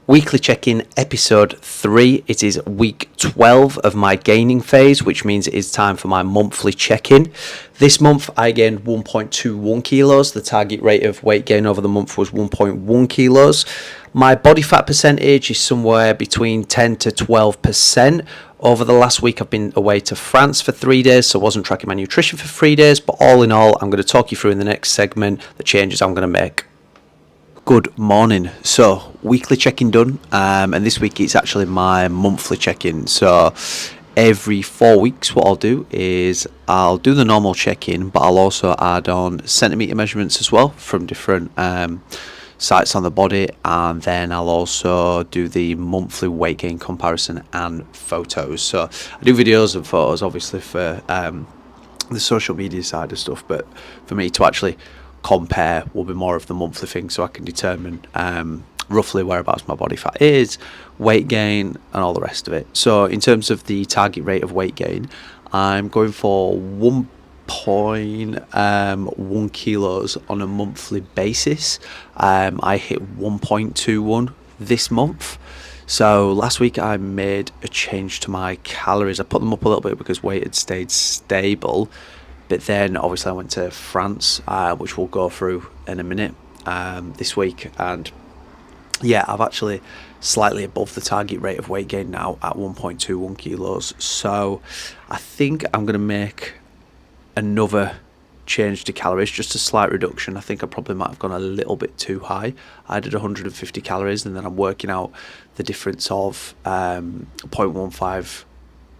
Weekly check-in episode 3. It is week 12 of my gaining phase, which means it is time for my monthly check-in. This month I gained 1.21 kilos. The target rate of weight gain over the month was 1.1 kilos. My body fat percentage is somewhere between 10 to 12%. Over the last week I've been away to France for 3 days, so I wasn't tracking my nutrition for 3 days, but all in all I'm going to talk you through in the next segment the changes I'm going to make. Good morning. So, weekly check-in done, and this week it's actually my monthly check-in. So, every 4 weeks what I'll do is I'll do the normal check-in, but I'll also add on centimetre measurements as well from different sites on the body, and then I'll also do the monthly weight gain comparison and photos. So, I do videos and photos obviously for the social media side of stuff, but for me to actually compare will be more of the monthly thing, so I can determine roughly whereabouts my body fat is, weight gain and all the rest of it. So in terms of the target rate of weight gain, I'm going for 1.1 kilos on a monthly basis. I hit 1.21 this month. So last week I made a change to my calories. I put them up a little bit because weight had stayed stable. But then obviously I went to France, which we'll go through in a minute this week. And yeah, I've actually slightly above the target rate of weight gain now at 1.21 kilos. So I think I'm going to make another change to calories, just a slight reduction. I think I probably might have gone a little bit too high. I did 150 calories and then I'm working out the difference of 0.15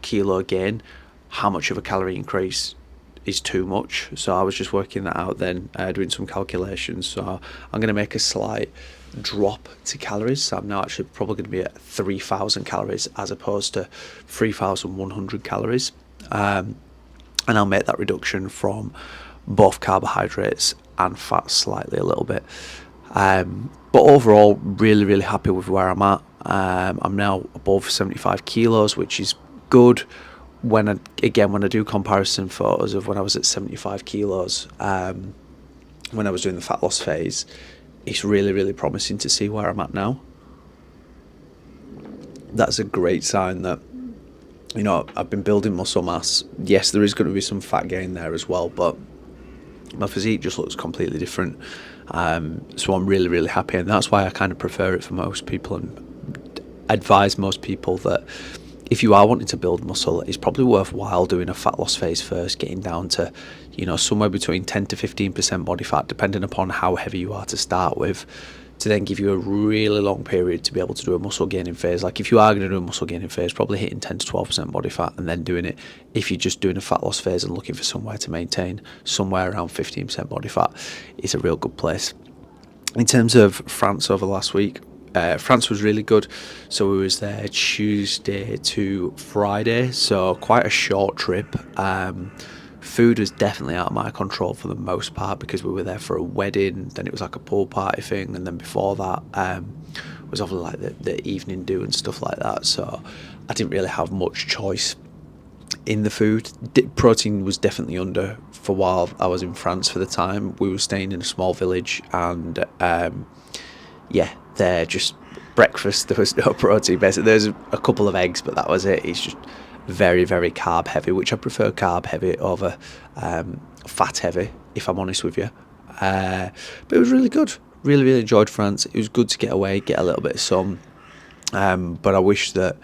kilo gain, how much of a calorie increase is too much. So I was just working that out then, doing some calculations. So I'm going to make a slight drop to calories. So I'm now actually probably going to be at 3,000 calories as opposed to 3,100 calories. And I'll make that reduction from both carbohydrates and fat slightly a little bit. But overall, really happy with where I'm at. I'm now above 75 kilos, which is good. When I do comparison photos of when I was at 75 kilos, when I was doing the fat loss phase, it's really promising to see where I'm at now. That's a great sign that, you know, I've been building muscle mass. Yes, there is going to be some fat gain there as well, but my physique just looks completely different. So I'm really happy, and that's why I kind of prefer it for most people and advise most people that if you are wanting to build muscle, it's probably worthwhile doing a fat loss phase first, getting down to, you know, somewhere between 10 to 15% body fat, depending upon how heavy you are to start with, to then give you a really long period to be able to do a muscle gaining phase. Like if you are going to do a muscle gaining phase, probably hitting 10 to 12% body fat and then doing it. If you're just doing a fat loss phase and looking for somewhere to maintain somewhere around 15% body fat, it's a real good place. In terms of France over the last week, France was really good. So we was there Tuesday to Friday, so quite a short trip. Food was definitely out of my control for the most part because we were there for a wedding, then it was like a pool party thing, and then before that was obviously like the evening do and stuff like that. So I didn't really have much choice in the food. Protein was definitely under for while I was in France for the time. We were staying in a small village, and they're just breakfast. There was no protein. Basically, there's a couple of eggs, but that was it. It's just very carb heavy, which I prefer carb heavy over fat heavy, if I'm honest with you. But it was really good. Really enjoyed France. It was good to get away, get a little bit of sun. But I wish that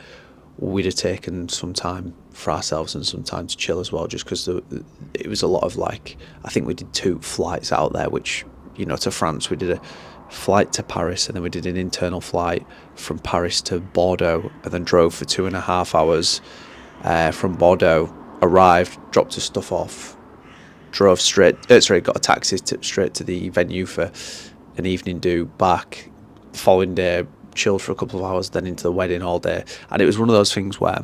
we'd have taken some time for ourselves and some time to chill as well, just because it was a lot of, like, I think we did 2 flights out there, which, you know, to France we did a flight to Paris, and then we did an internal flight from Paris to Bordeaux, and then drove for 2.5 hours from Bordeaux, arrived, dropped the stuff off, drove got a taxi straight to the venue for an evening do, back the following day, chilled for a couple of hours, then into the wedding all day. And it was one of those things where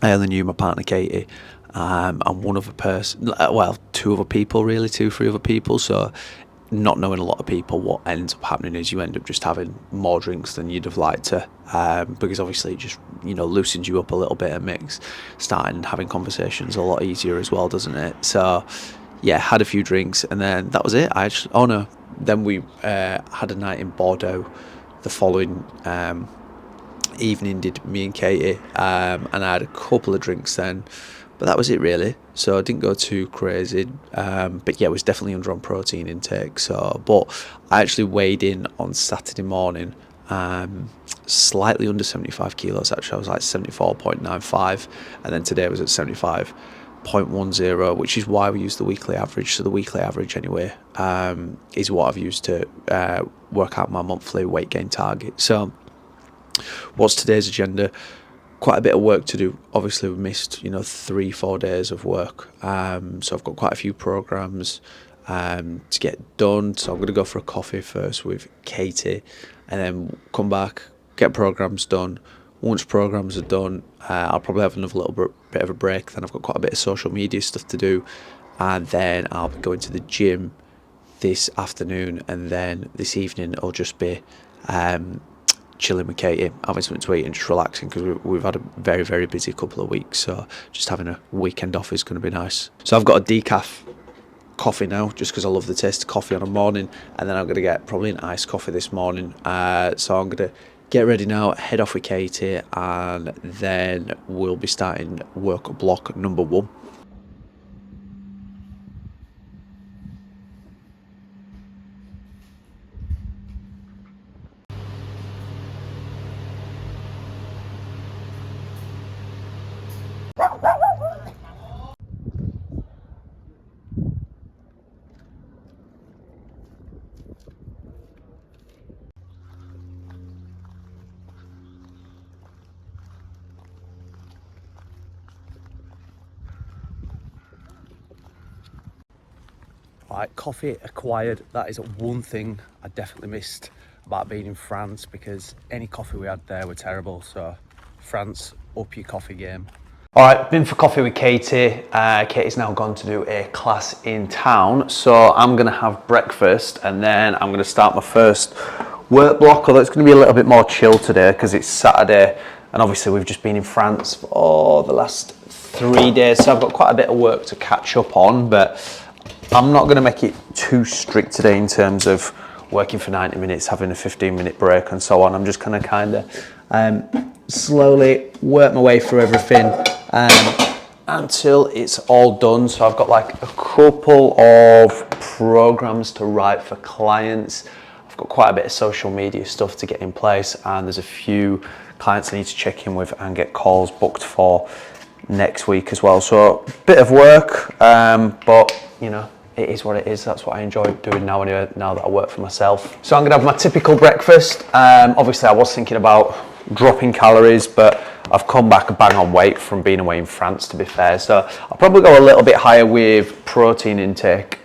I only knew my partner Katie, and one other person, well, 2 other people really, 2-3 other people. So not knowing a lot of people, what ends up happening is you end up just having more drinks than you'd have liked to, because obviously it just, you know, loosens you up a little bit and makes starting having conversations a lot easier as well, doesn't it? So yeah, had a few drinks, and then that was it. Then we had a night in Bordeaux the following evening did me and Katie, and I had a couple of drinks then, but that was it really. So I didn't go too crazy, but yeah, it was definitely under on protein intake. So, but I actually weighed in on Saturday morning, slightly under 75 kilos actually. I was like 74.95, and then today I was at 75.10, which is why we use the weekly average. So the weekly average anyway is what I've used to work out my monthly weight gain target. So what's today's agenda? Quite a bit of work to do. Obviously we missed 3-4 days of work, so I've got quite a few programs to get done. So I'm going to go for a coffee first with Katie, and then come back, get programs done. Once programs are done, I'll probably have another little bit of a break. Then I've got quite a bit of social media stuff to do, and then I'll be going to the gym this afternoon, and then this evening it'll just be chilling with Katie, having something to eat and just relaxing, because we've had a very, very busy couple of weeks, so just having a weekend off is going to be nice. So I've got a decaf coffee now, just because I love the taste of coffee on a morning, and then I'm going to get probably an iced coffee this morning. So I'm going to get ready now, head off with Katie, and then we'll be starting work block number 1. Right, coffee acquired. That is one thing I definitely missed about being in France, because any coffee we had there were terrible. So France, up your coffee game. All right, been for coffee with Katie. Katie's now gone to do a class in town, so I'm going to have breakfast, and then I'm going to start my first work block, although it's going to be a little bit more chill today because it's Saturday, and obviously we've just been in France for the last 3 days, so I've got quite a bit of work to catch up on, but I'm not going to make it too strict today in terms of working for 90 minutes, having a 15-minute break and so on. I'm just going to kind of slowly work my way through everything until it's all done. So I've got like a couple of programs to write for clients. I've got quite a bit of social media stuff to get in place, and there's a few clients I need to check in with and get calls booked for next week as well. So a bit of work, but it is what it is. That's what I enjoy doing now anyway, now that I work for myself. So I'm gonna have my typical breakfast. Obviously I was thinking about dropping calories, but I've come back bang on weight from being away in France, to be fair. So I'll probably go a little bit higher with protein intake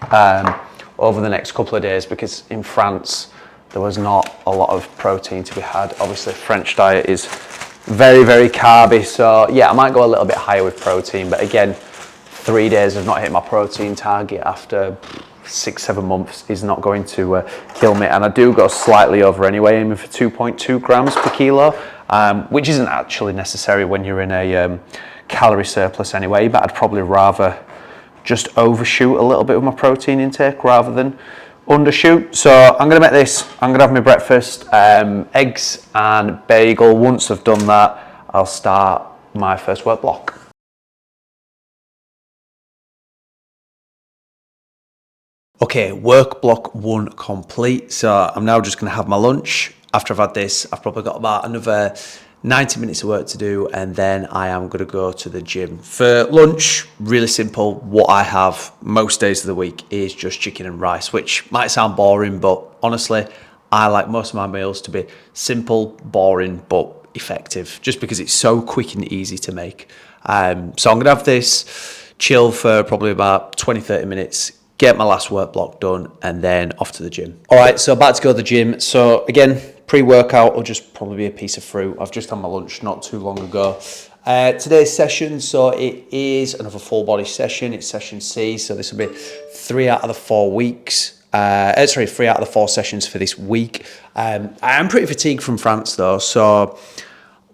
over the next couple of days, because in France there was not a lot of protein to be had. Obviously French diet is very, very carby. So yeah, I might go a little bit higher with protein, but again, 3 days of not hitting my protein target after 6-7 months is not going to kill me. And I do go slightly over anyway, aiming for 2.2 grams per kilo, which isn't actually necessary when you're in a calorie surplus anyway, but I'd probably rather just overshoot a little bit with my protein intake rather than undershoot. So I'm going to make this, I'm going to have my breakfast, eggs and bagel. Once I've done that, I'll start my first work block. Okay, work block 1 complete. So I'm now just going to have my lunch. After I've had this, I've probably got about another 90 minutes of work to do, and then I am going to go to the gym. For lunch, really simple. What I have most days of the week is just chicken and rice, which might sound boring, but honestly, I like most of my meals to be simple, boring, but effective, just because it's so quick and easy to make. So I'm going to have this, chill for probably about 20-30 minutes, get my last work block done, and then off to the gym. All right, so about to go to the gym. So again, pre-workout will just probably be a piece of fruit. I've just had my lunch not too long ago. Today's session, so it is another full body session. It's session C, so this will be 3 out of the 4 weeks. 3 out of the 4 sessions for this week. I am pretty fatigued from France though, so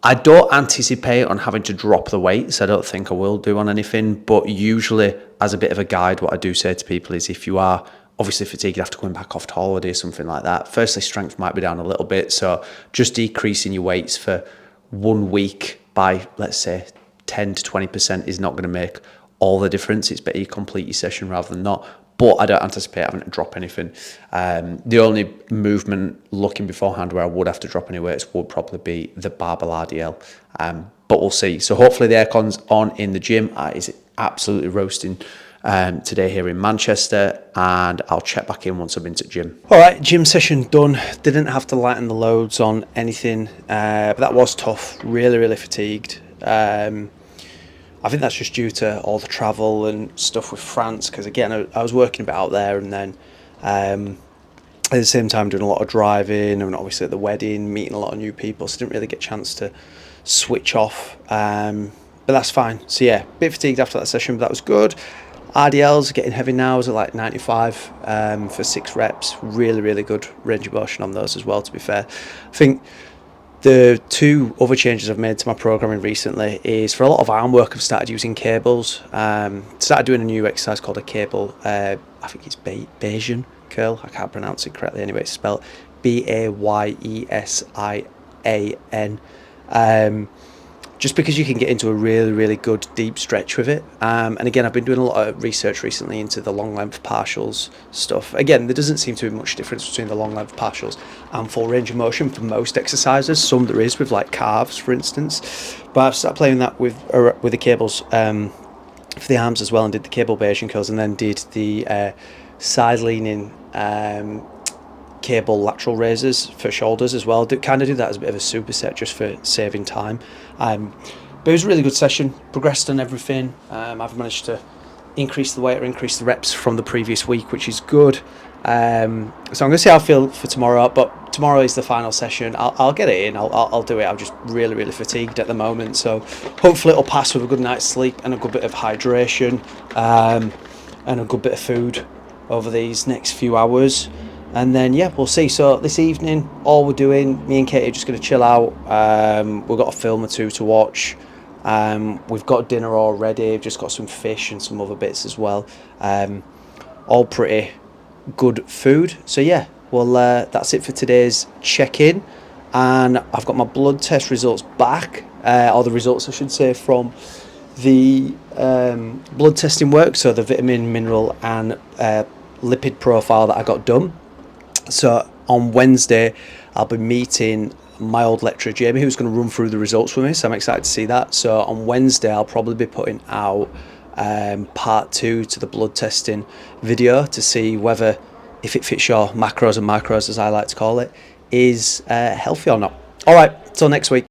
I don't anticipate on having to drop the weights. I don't think I will do on anything, but usually as a bit of a guide, what I do say to people is if you are obviously fatigued after coming back off to holiday or something like that. Firstly, strength might be down a little bit, so just decreasing your weights for 1 week by, let's say, 10 to 20% is not going to make all the difference. It's better you complete your session rather than not. But I don't anticipate having to drop anything. The only movement looking beforehand where I would have to drop any weights would probably be the barbell RDL. But we'll see. So hopefully the aircon's on in the gym. It's absolutely roasting today here in Manchester, and I'll check back in once I've been to the gym. All right, gym session done. Didn't have to lighten the loads on anything, but that was tough. Really fatigued. I think that's just due to all the travel and stuff with France, because again, I was working a bit out there, and then at the same time doing a lot of driving, and obviously at the wedding, meeting a lot of new people, so didn't really get a chance to switch off, but that's fine. So yeah, a bit fatigued after that session, but that was good. RDLs are getting heavy now. I was at like 95 for 6 reps. Really good range of motion on those as well, to be fair. I think the 2 other changes I've made to my programming recently is, for a lot of arm work, I've started using cables. Started doing a new exercise called a cable, I think it's Bayesian curl. I can't pronounce it correctly anyway. It's spelled Bayesian. Just because you can get into a really good deep stretch with it. And again, I've been doing a lot of research recently into the long length partials stuff. Again, there doesn't seem to be much difference between the long length partials and full range of motion for most exercises. Some there is with like calves, for instance. But I've started playing that with the cables for the arms as well, and did the cable Bayesian curls, and then did the side leaning cable lateral raises for shoulders as well. Kind of do that as a bit of a superset just for saving time. But it was a really good session, progressed on everything. I've managed to increase the weight or increase the reps from the previous week, which is good. So I'm going to see how I feel for tomorrow, but tomorrow is the final session. I'll get it in, I'll do it. I'm just really fatigued at the moment, so hopefully it'll pass with a good night's sleep and a good bit of hydration, and a good bit of food over these next few hours. And then, yeah, we'll see. So this evening, all we're doing, me and Katie are just going to chill out. We've got a film or 2 to watch. We've got dinner already. We've just got some fish and some other bits as well. All pretty good food. So, yeah, well, that's it for today's check-in. And I've got my blood test results back, or the results, I should say, from the blood testing work. So the vitamin, mineral, and lipid profile that I got done. So on Wednesday, I'll be meeting my old lecturer, Jamie, who's going to run through the results with me. So I'm excited to see that. So on Wednesday, I'll probably be putting out part 2 to the blood testing video to see whether, if it fits your macros and micros, as I like to call it, is healthy or not. All right, till next week.